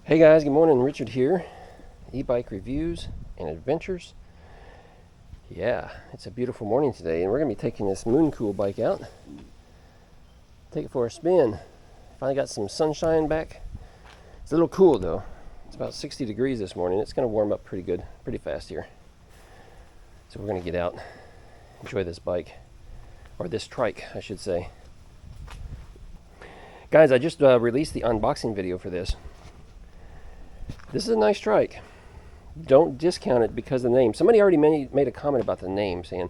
Hey guys, good morning. Richard here. E-bike reviews and adventures. Yeah, it's a beautiful morning today, and we're going to be taking this MoonCool bike out. Take it for a spin. Finally got some sunshine back. It's a little cool though. It's about 60 degrees this morning. It's going to warm up pretty good, pretty fast here. So we're going to get out, enjoy this bike, or this trike, I should say. Guys, I just released the unboxing video for this. This is a nice trike. Don't discount it because of the name. Somebody already made a comment about the name, saying,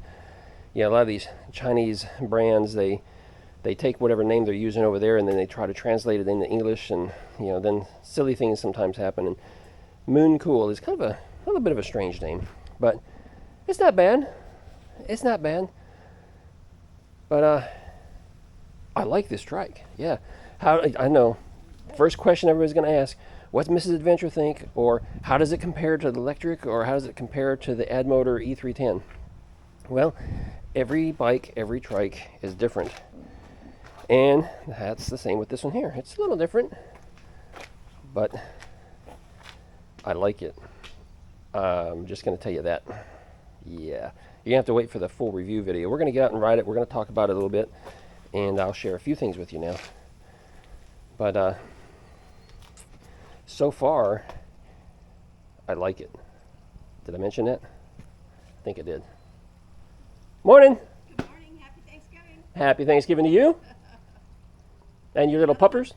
yeah, a lot of these Chinese brands, they take whatever name they're using over there and then they try to translate it into English, and then silly things sometimes happen. And MoonCool is kind of a little bit of a strange name, but it's not bad. It's not bad. But I like this trike. Yeah. I know. First question everybody's going to ask, what's Mrs. Adventure think? Or how does it compare to the Lectric? Or how does it compare to the Admotor E310? Well, every bike, every trike is different. And that's the same with this one here. It's a little different, but I like it. I'm just going to tell you that. Yeah. You have to wait for the full review video. We're going to get out and ride it. We're going to talk about it a little bit, and I'll share a few things with you now. But so far, I like it. Did I mention that? I think I did. Morning. Good morning. Happy Thanksgiving. Happy Thanksgiving to you. And your little puppers.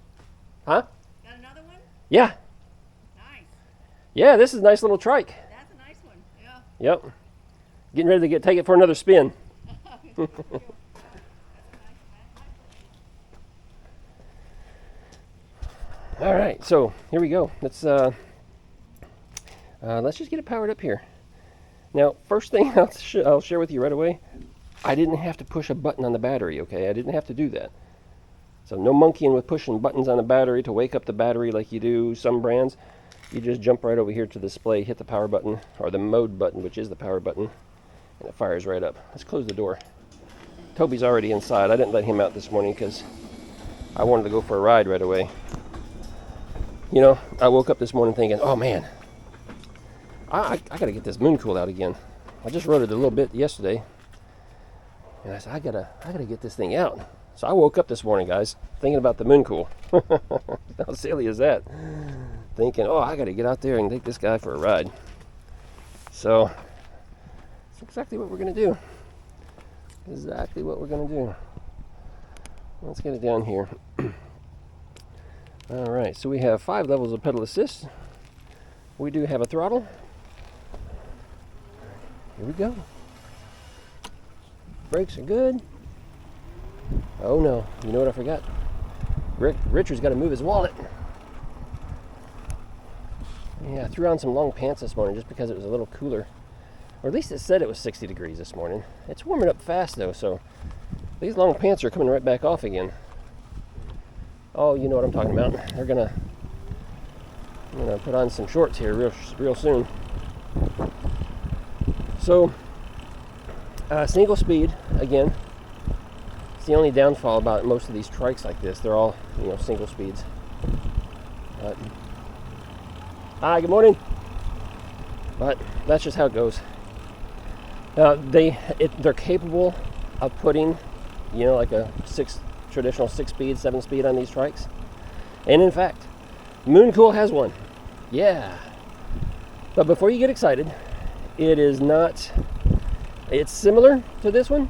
Huh? Got another one? Yeah. Nice. Yeah, this is a nice little trike. That's a nice one. Yeah. Yep. Getting ready to take it for another spin. All right, so here we go. Let's just get it powered up here. Now, first thing I'll share with you right away, I didn't have to push a button on the battery, okay? I didn't have to do that. So no monkeying with pushing buttons on the battery to wake up the battery like you do some brands. You just jump right over here to the display, hit the power button, or the mode button, which is the power button, and it fires right up. Let's close the door. Toby's already inside. I didn't let him out this morning because I wanted to go for a ride right away. I woke up this morning thinking, oh man, I got to get this MoonCool out again. I just rode it a little bit yesterday, and I said, I gotta get this thing out. So I woke up this morning, guys, thinking about the MoonCool. How silly is that? Thinking, oh, I got to get out there and take this guy for a ride. So that's exactly what we're going to do. Exactly what we're going to do. Let's get it down here. All right, so we have 5 levels of pedal assist. We do have a throttle. Here we go. Brakes are good. Oh no, you know what I forgot? Richard's got to move his wallet. Yeah, I threw on some long pants this morning just because it was a little cooler. Or at least it said it was 60 degrees this morning. It's warming up fast though, so these long pants are coming right back off again. Oh, you know what I'm talking about. I'm gonna put on some shorts here real soon. So, single speed again. It's the only downfall about most of these trikes like this. They're all single speeds. But, hi, good morning. But that's just how it goes. They're capable of putting, like a traditional 6-speed, 7-speed on these trikes. And in fact, MoonCool has one. Yeah. But before you get excited, it's similar to this one,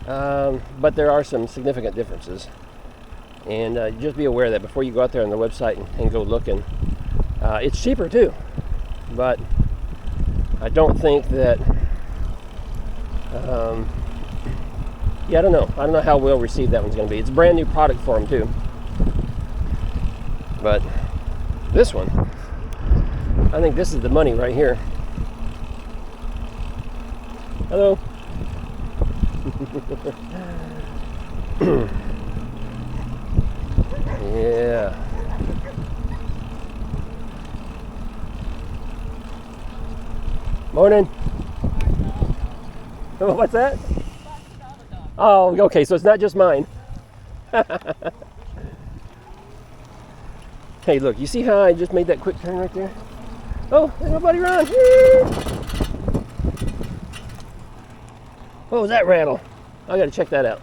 but there are some significant differences. And just be aware of that before you go out there on the website and go looking. It's cheaper too, but I don't think that I don't know how well received that one's going to be. It's a brand new product for them too. But this one, I think this is the money right here. Hello. Yeah. Morning. Oh, what's that? Oh, okay, so it's not just mine. Hey, look, you see how I just made that quick turn right there? Oh, there's my buddy Ron. Woo! What was that rattle? I gotta check that out.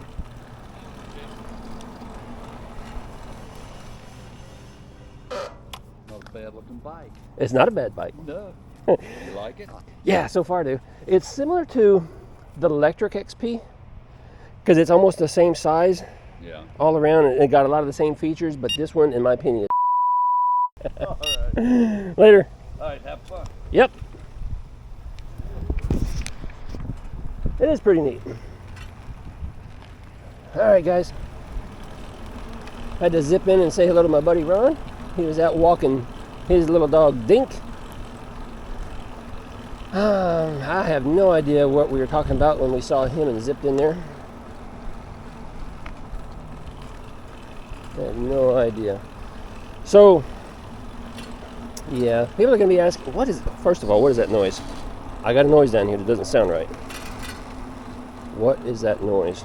Not a bad looking bike. It's not a bad bike. No. You like it? Yeah, so far I do. It's similar to the Lectric XP because it's almost the same size Yeah. all around, and it got a lot of the same features, but this one, in my opinion, All right. later. All right, have fun. Yep. It is pretty neat. All right, guys. I had to zip in and say hello to my buddy Ron. He was out walking his little dog Dink. I have no idea what we were talking about when we saw him and zipped in there. I have no idea. So, yeah, people are going to be asking, first of all, what is that noise? I got a noise down here that doesn't sound right. What is that noise?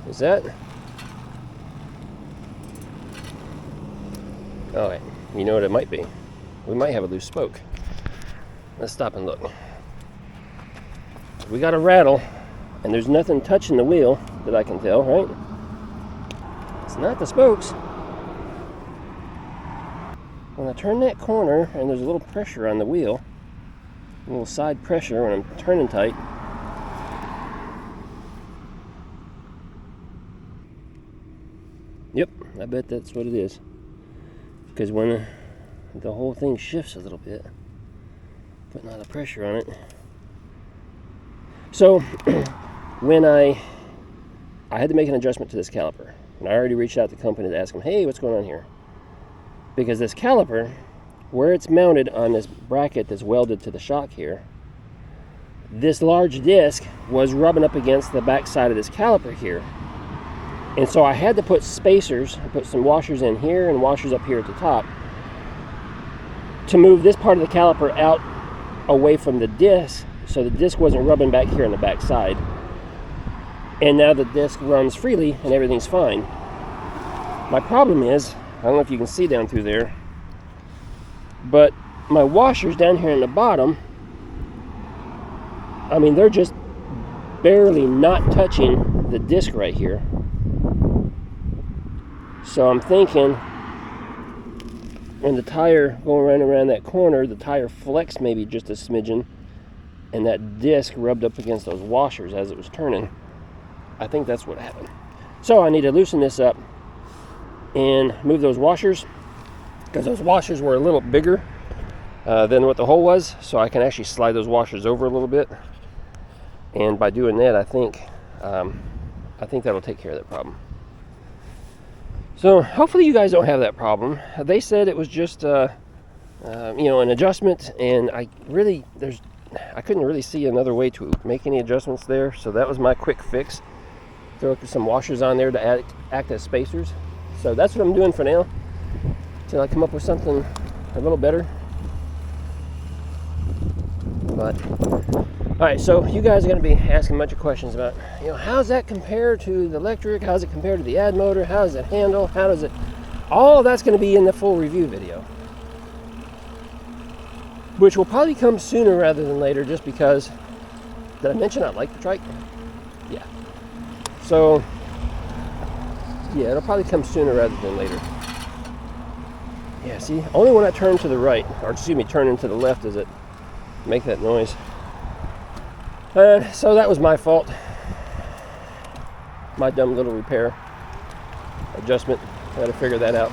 Is that? Oh, wait. You know what it might be? We might have a loose spoke. Let's stop and look. We got a rattle, and there's nothing touching the wheel that I can tell, right? It's not the spokes. When I turn that corner, and there's a little pressure on the wheel, a little side pressure when I'm turning tight. Yep, I bet that's what it is. Because when the whole thing shifts a little bit, putting a lot of pressure on it. So, when I had to make an adjustment to this caliper, and I already reached out to the company to ask them, hey, what's going on here? Because this caliper, where it's mounted on this bracket that's welded to the shock here, this large disc was rubbing up against the back side of this caliper here. And so I had to put spacers, put some washers in here and washers up here at the top to move this part of the caliper out away from the disc so the disc wasn't rubbing back here on the back side. And now the disc runs freely and everything's fine. My problem is, I don't know if you can see down through there, but my washers down here in the bottom, I mean, they're just barely not touching the disc right here. So I'm thinking when the tire going around that corner, the tire flexed maybe just a smidgen, and that disc rubbed up against those washers as it was turning. I think that's what happened. So I need to loosen this up and move those washers, because those washers were a little bigger than what the hole was, so I can actually slide those washers over a little bit. And by doing that, I think that'll take care of that problem. So hopefully you guys don't have that problem. They said it was just an adjustment, and I couldn't really see another way to make any adjustments there. So that was my quick fix. Throw some washers on there to act as spacers. So that's what I'm doing for now, till I come up with something a little better. But all right, so you guys are going to be asking a bunch of questions about, how does that compare to the electric? How does it compare to the ad motor? How does it handle? How does it? All that's going to be in the full review video, which will probably come sooner rather than later, just because, did I mention I like the trike? Yeah. So, yeah, it'll probably come sooner rather than later. Yeah, see, only when I turn to the right, or excuse me, turn into the left, does it make that noise. So that was my fault. My dumb little repair adjustment. I gotta figure that out.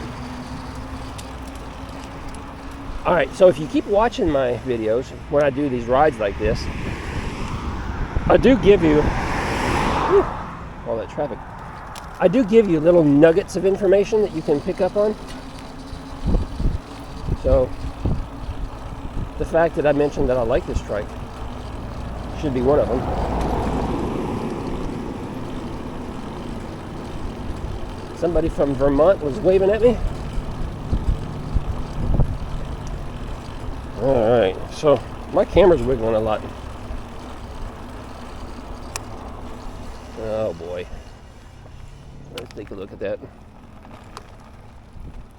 Alright, so if you keep watching my videos when I do these rides like this, I do give you all that traffic. I do give you little nuggets of information that you can pick up on. So the fact that I mentioned that I like this trike should be one of them. Somebody from Vermont was waving at me. Alright, so my camera's wiggling a lot. Oh boy. take a look at that.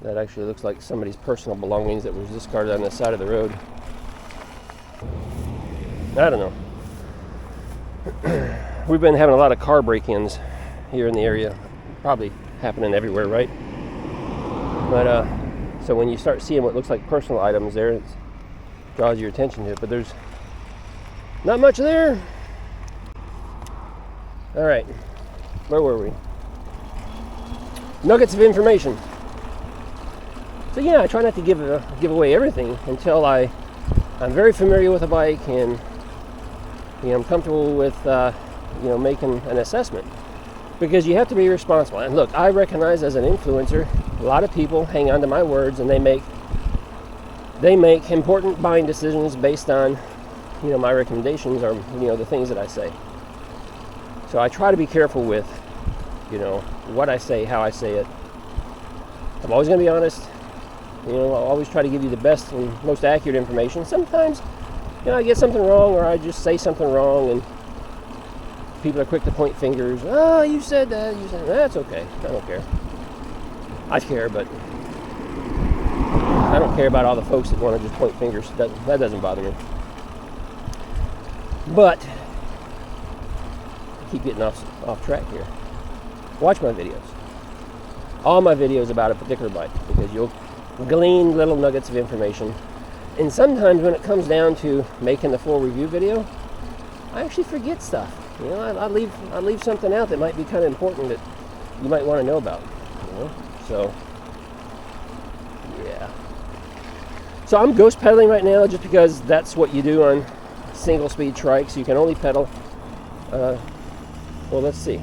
That actually looks like somebody's personal belongings that was discarded on the side of the road. I don't know. We've been having a lot of car break-ins here in the area. Probably happening everywhere, right? But so when you start seeing what looks like personal items there, it draws your attention to it. But there's not much there. All right, where were we? Nuggets of information. So yeah, I try not to give away everything until I'm very familiar with a bike and I'm comfortable with making an assessment, because you have to be responsible. And look, I recognize as an influencer, a lot of people hang on to my words and they make important buying decisions based on my recommendations or the things that I say. So I try to be careful with what I say, how I say it. I'm always going to be honest. I'll always try to give you the best and most accurate information. Sometimes I get something wrong, or I just say something wrong and people are quick to point fingers. Oh, you said that, that's okay. I don't care. I care, but I don't care about all the folks that want to just point fingers. That doesn't bother me. But I keep getting off track here. Watch my videos. All my videos about a particular bike, because you'll glean little nuggets of information. And sometimes when it comes down to making the full review video, I actually forget stuff. I leave something out that might be kind of important that you might want to know about. So yeah. So I'm ghost pedaling right now just because that's what you do on single speed trikes. You can only pedal. Well, let's see.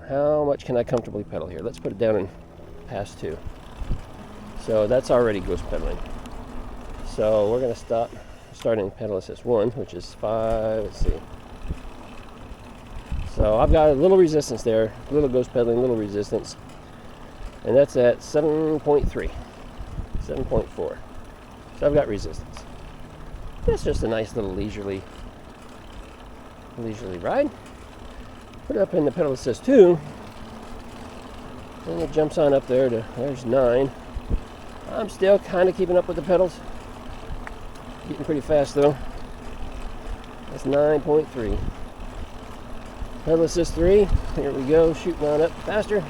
How much can I comfortably pedal here? Let's put it down in pass 2. So that's already ghost pedaling. So we're going to start in pedal assist 1, which is 5. Let's see. So I've got a little resistance there, a little ghost pedaling, little resistance, and that's at 7.3, 7.4. So I've got resistance. That's just a nice little leisurely ride. Put it up in the pedal assist 2, and it jumps on up there to, there's 9. I'm still kind of keeping up with the pedals. Getting pretty fast though. That's 9.3. Pedal assist 3, here we go, shooting on up faster.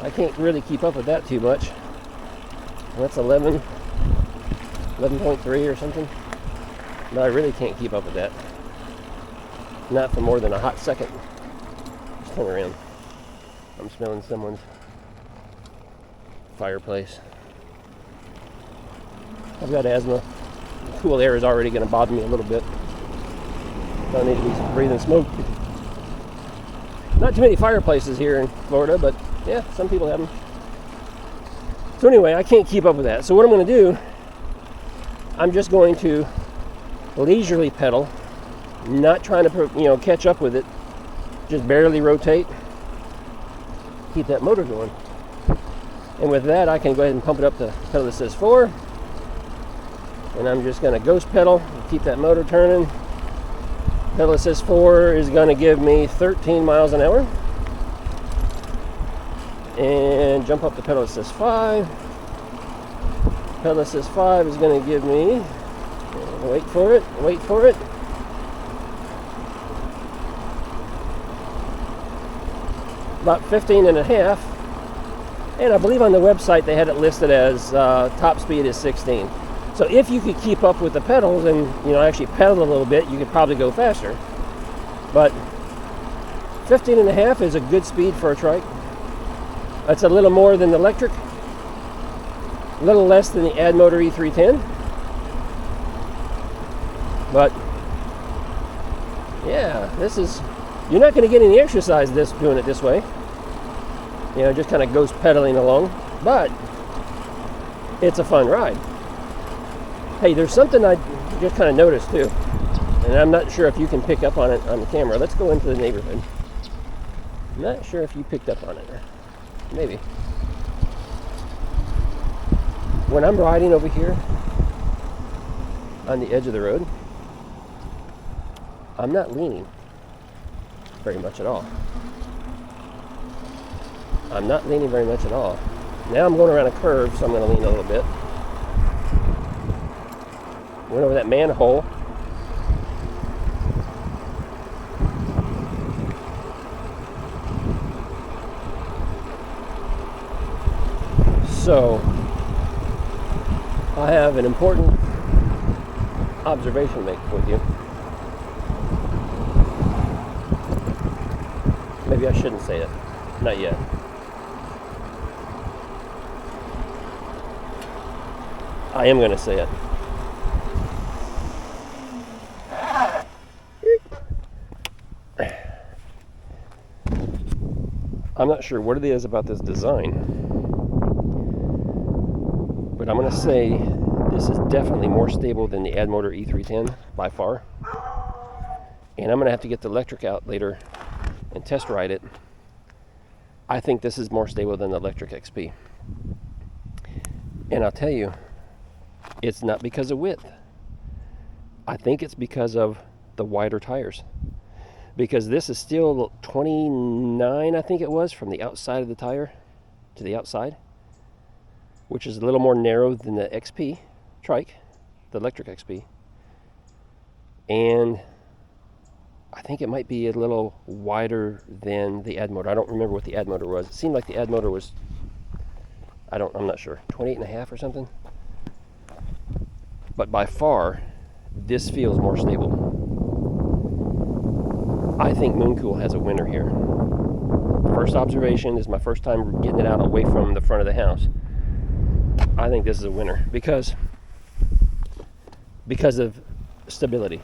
I can't really keep up with that too much. That's 11.3 or something. But I really can't keep up with that. Not for more than a hot second. Just turn around. I'm smelling someone's fireplace. I've got asthma. The cool air is already going to bother me a little bit. Don't need to be breathing smoke. Not too many fireplaces here in Florida, but yeah, some people have them. So anyway, I can't keep up with that. So what I'm going to do, I'm just going to leisurely pedal, not trying to catch up with it, just barely rotate, keep that motor going. And with that, I can go ahead and pump it up to pedal assist 4. And I'm just going to ghost pedal, keep that motor turning. Pedal assist 4 is going to give me 13 miles an hour. And jump up to pedal assist 5. Pedal assist 5 is going to give me, wait for it, about 15 and a half. And I believe on the website they had it listed as top speed is 16. So if you could keep up with the pedals and actually pedal a little bit, you could probably go faster. But 15 and a half is a good speed for a trike. That's a little more than the Lectric, a little less than the Ad Motor E310. But yeah, you're not going to get any exercise doing it this way. Just kind of ghost pedaling along, but it's a fun ride. Hey, there's something I just kind of noticed too, and I'm not sure if you can pick up on it on the camera. Let's go into the neighborhood. I'm not sure if you picked up on it. Maybe. When I'm riding over here on the edge of the road, I'm not leaning very much at all. I'm not leaning very much at all. Now I'm going around a curve, so I'm going to lean a little bit. Went over that manhole. So, I have an important observation to make with you. Maybe I shouldn't say it. Not yet. I am going to say it. I'm not sure what it is about this design, but I'm going to say this is definitely more stable than the Admotor E310 by far. And I'm going to have to get the Lectric out later and test ride it. I think this is more stable than the Lectric XP. And I'll tell you, it's not because of width. I think it's because of the wider tires. Because this is still 29, I think it was, from the outside of the tire to the outside, which is a little more narrow than the XP Trike, the Lectric XP. And I think it might be a little wider than the Admotor. I don't remember what the Admotor was. It seemed like the Admotor was, I'm not sure, 28 and a half or something. But by far, this feels more stable. I think MoonCool has a winner here. First observation is my first time getting it out away from the front of the house. I think this is a winner because of stability.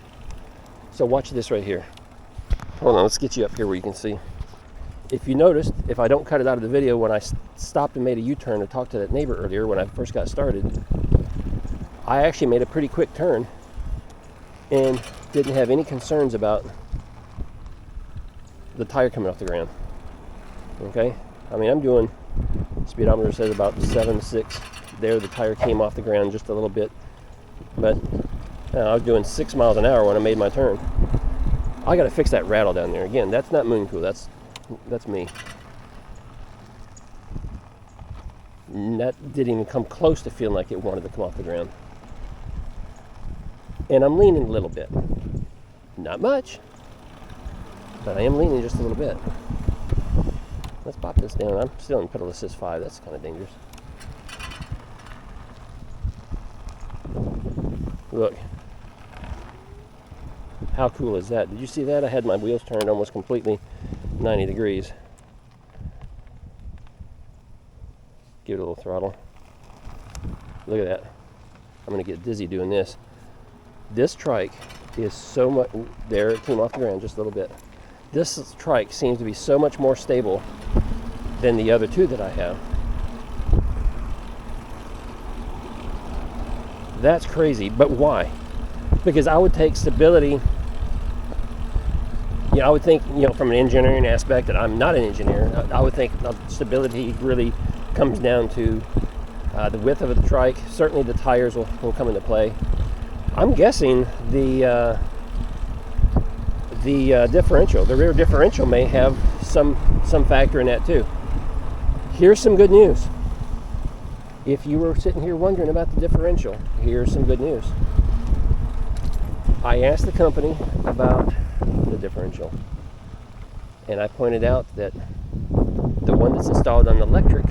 So watch this right here. Hold on, let's get you up here where you can see. If you noticed, if I don't cut it out of the video, when I stopped and made a U-turn to talk to that neighbor earlier when I first got started, I actually made a pretty quick turn and didn't have any concerns about the tire coming off the ground. Okay, I mean, I'm doing, speedometer says about 7.6 there. The tire came off the ground just a little bit, but I was doing 6 miles an hour when I made my turn. I got to fix that rattle down there. Again, that's not MoonCool, that's me. And that didn't even come close to feeling like it wanted to come off the ground. And I'm leaning a little bit, not much, but I am leaning just a little bit. Let's pop this down. I'm still in pedal assist 5. That's kind of dangerous. Look. How cool is that? Did you see that? I had my wheels turned almost completely 90 degrees. Give it a little throttle. Look at that. I'm going to get dizzy doing this. This trike is so much, there it came off the ground just a little bit. This trike seems to be so much more stable than the other two that I have. That's crazy, but why? Because I would take stability, I would think, from an engineering aspect, that I'm not an engineer, I would think stability really comes down to the width of the trike. Certainly the tires will come into play. I'm guessing the differential, the rear differential, may have some factor in that too. Here's some good news. If you were sitting here wondering about the differential, here's some good news. I asked the company about the differential, and I pointed out that the one that's installed on the Lectric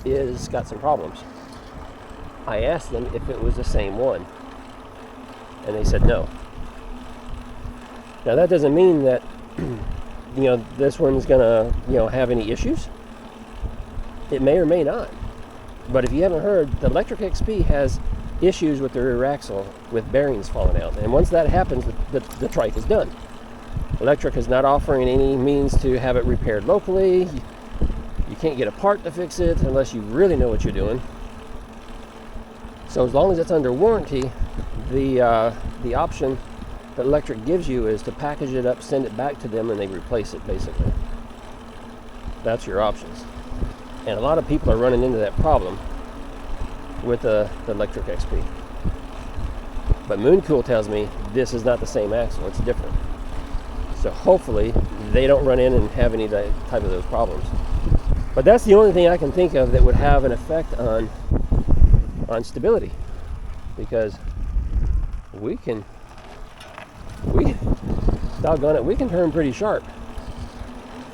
is got some problems. I asked them if it was the same one, and they said no. Now that doesn't mean that this one's gonna have any issues. It may or may not. But if you haven't heard, the Lectric XP has issues with the rear axle with bearings falling out, and once that happens, the trike is done. Lectric is not offering any means to have it repaired locally. You can't get a part to fix it unless you really know what you're doing. So as long as it's under warranty, the option that Lectric gives you is to package it up, send it back to them, and they replace it, basically. That's your options. And a lot of people are running into that problem with the Lectric XP. But MoonCool tells me this is not the same axle, it's different. So hopefully they don't run in and have any type of those problems. But that's the only thing I can think of that would have an effect on stability, because we doggone it, we can turn pretty sharp.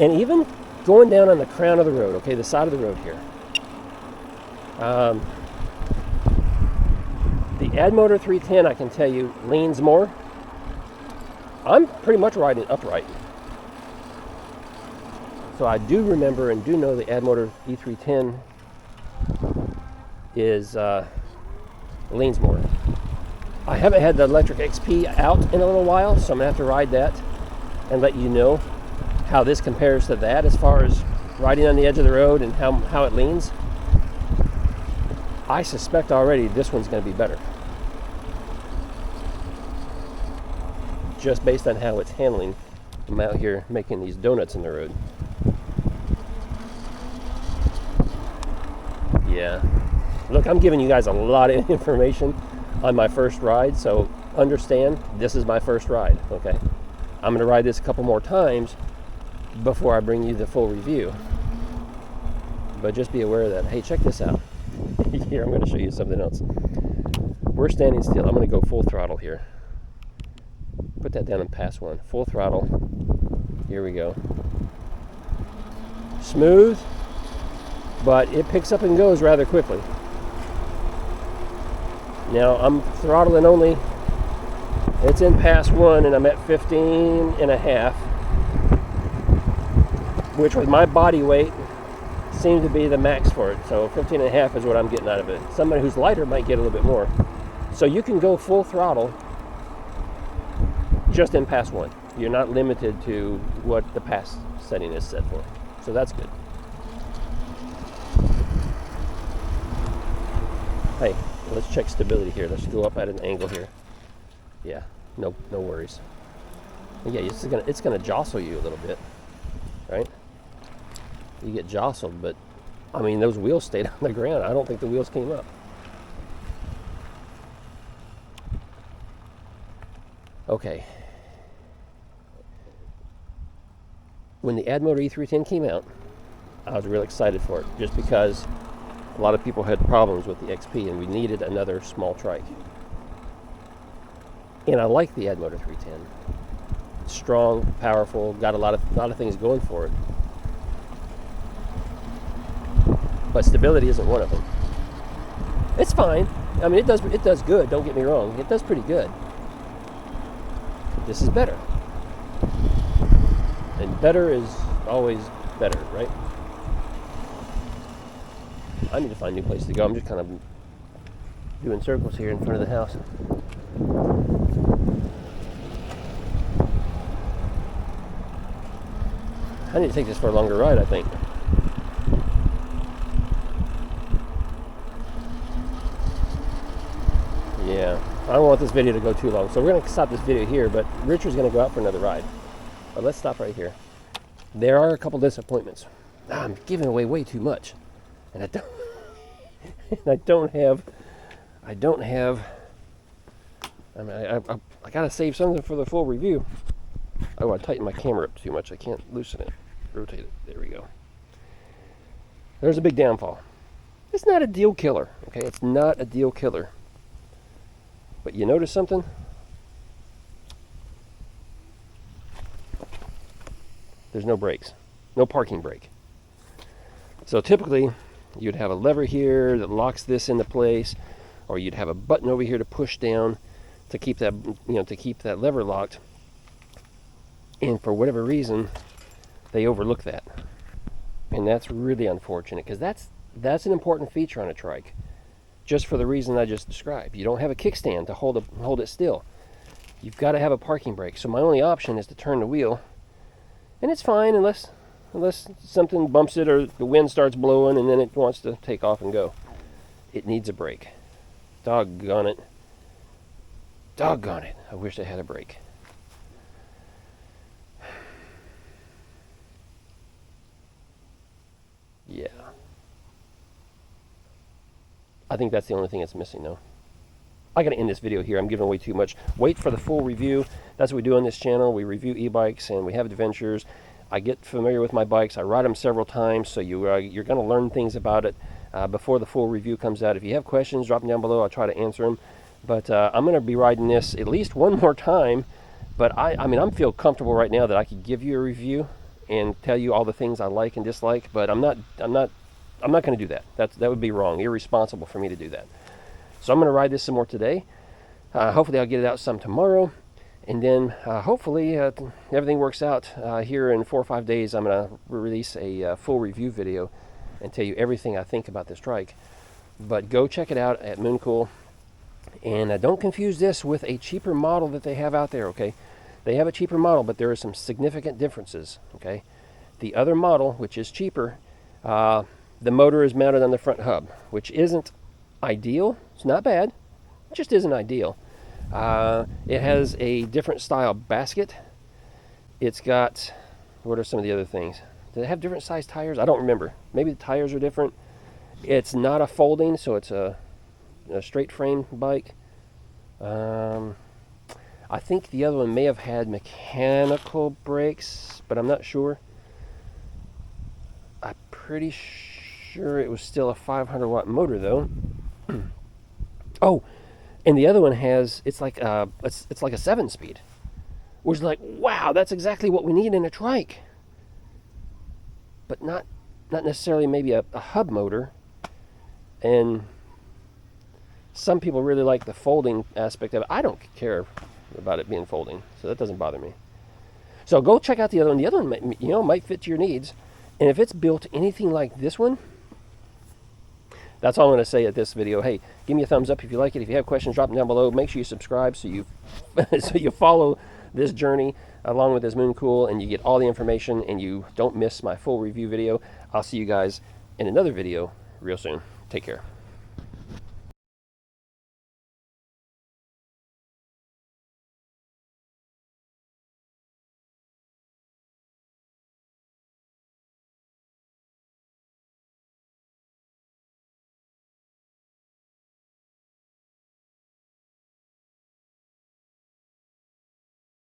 And even going down on the crown of the road, okay, the side of the road here. The Admotor 310, I can tell you, leans more. I'm pretty much riding upright. So I do remember and do know the Admotor E310 is leans more. I haven't had the Lectric XP out in a little while, so I'm gonna have to ride that and let you know how this compares to that as far as riding on the edge of the road and how it leans. I suspect already this one's gonna be better, just based on how it's handling. I'm out here making these donuts in the road. Yeah. Look, I'm giving you guys a lot of information on my first ride, so understand this is my first ride, okay? I'm gonna ride this a couple more times before I bring you the full review. But just be aware of that. Hey, check this out. Here, I'm gonna show you something else. We're standing still. I'm gonna go full throttle here. Put that down in pass one. Full throttle. Here we go. Smooth, but it picks up and goes rather quickly. Now I'm throttling only, it's in pass one and I'm at 15 and a half, which with my body weight seems to be the max for it. So 15 and a half is what I'm getting out of it. Somebody who's lighter might get a little bit more. So you can go full throttle just in pass one. You're not limited to what the pass setting is set for. So that's good. Hey, let's check stability here. Let's go up at an angle here. Yeah, no worries. Yeah, it's gonna jostle you a little bit, right? You get jostled, but I mean those wheels stayed on the ground. I don't think the wheels came up. Okay. When the Admotor E310 came out, I was real excited for it, just because a lot of people had problems with the XP and we needed another small trike. And I like the Admotor 310. It's strong, powerful, got a lot of things going for it. But stability isn't one of them. It's fine. I mean, it does good, don't get me wrong. It does pretty good. But this is better. And better is always better, right? I need to find a new place to go. I'm just kind of doing circles here in front of the house. I need to take this for a longer ride, I think. Yeah, I don't want this video to go too long, so we're going to stop this video here, but Richard's going to go out for another ride. But let's stop right here. There are a couple disappointments. I'm giving away way too much, and I don't have. I gotta save something for the full review. Oh, I tightened my camera up too much. I can't loosen it. Rotate it. There we go. There's a big downfall. It's not a deal killer, okay? It's not a deal killer. But you notice something? There's no brakes. No parking brake. So typically, you'd have a lever here that locks this into place, or you'd have a button over here to push down to keep that, to keep that lever locked. And for whatever reason, they overlook that. And that's really unfortunate, because that's an important feature on a trike, just for the reason I just described. You don't have a kickstand to hold it still. You've got to have a parking brake. So my only option is to turn the wheel, and it's fine unless something bumps it or the wind starts blowing and then it wants to take off and go. It needs a brake. Doggone it. Doggone it. I wish I had a brake. Yeah. I think that's the only thing that's missing, though. I gotta end this video here. I'm giving away too much. Wait for the full review. That's what we do on this channel. We review e-bikes and we have adventures. I get familiar with my bikes. I ride them several times, so you're going to learn things about it before the full review comes out. If you have questions, drop them down below. I'll try to answer them. But I'm going to be riding this at least one more time. But I mean, I feel comfortable right now that I could give you a review and tell you all the things I like and dislike. But I'm not going to do that. That would be wrong, irresponsible for me to do that. So I'm going to ride this some more today. Hopefully I'll get it out some tomorrow. And then hopefully everything works out here in 4 or 5 days. I'm going to release a full review video and tell you everything I think about this trike. But go check it out at MoonCool. And don't confuse this with a cheaper model that they have out there, okay? They have a cheaper model, but there are some significant differences, okay? The other model, which is cheaper, the motor is mounted on the front hub, which isn't ideal. It's not bad. It just isn't ideal. It has a different style basket. It's got, what are some of the other things? Do they have different size tires? I don't remember. Maybe the tires are different. It's not a folding, so it's a straight frame bike. I think the other one may have had mechanical brakes, but I'm not sure. I'm pretty sure it was still a 500 watt motor though. Oh, and the other one has, it's like a 7-speed, which is like, wow, that's exactly what we need in a trike. But not necessarily maybe a hub motor. And some people really like the folding aspect of it. I don't care about it being folding, so that doesn't bother me. So go check out the other one. The other one, might fit to your needs. And if it's built anything like this one, that's all I'm going to say at this video. Hey, give me a thumbs up if you like it. If you have questions, drop them down below. Make sure you subscribe so you so you follow this journey along with this MoonCool, and you get all the information and you don't miss my full review video. I'll see you guys in another video real soon. Take care.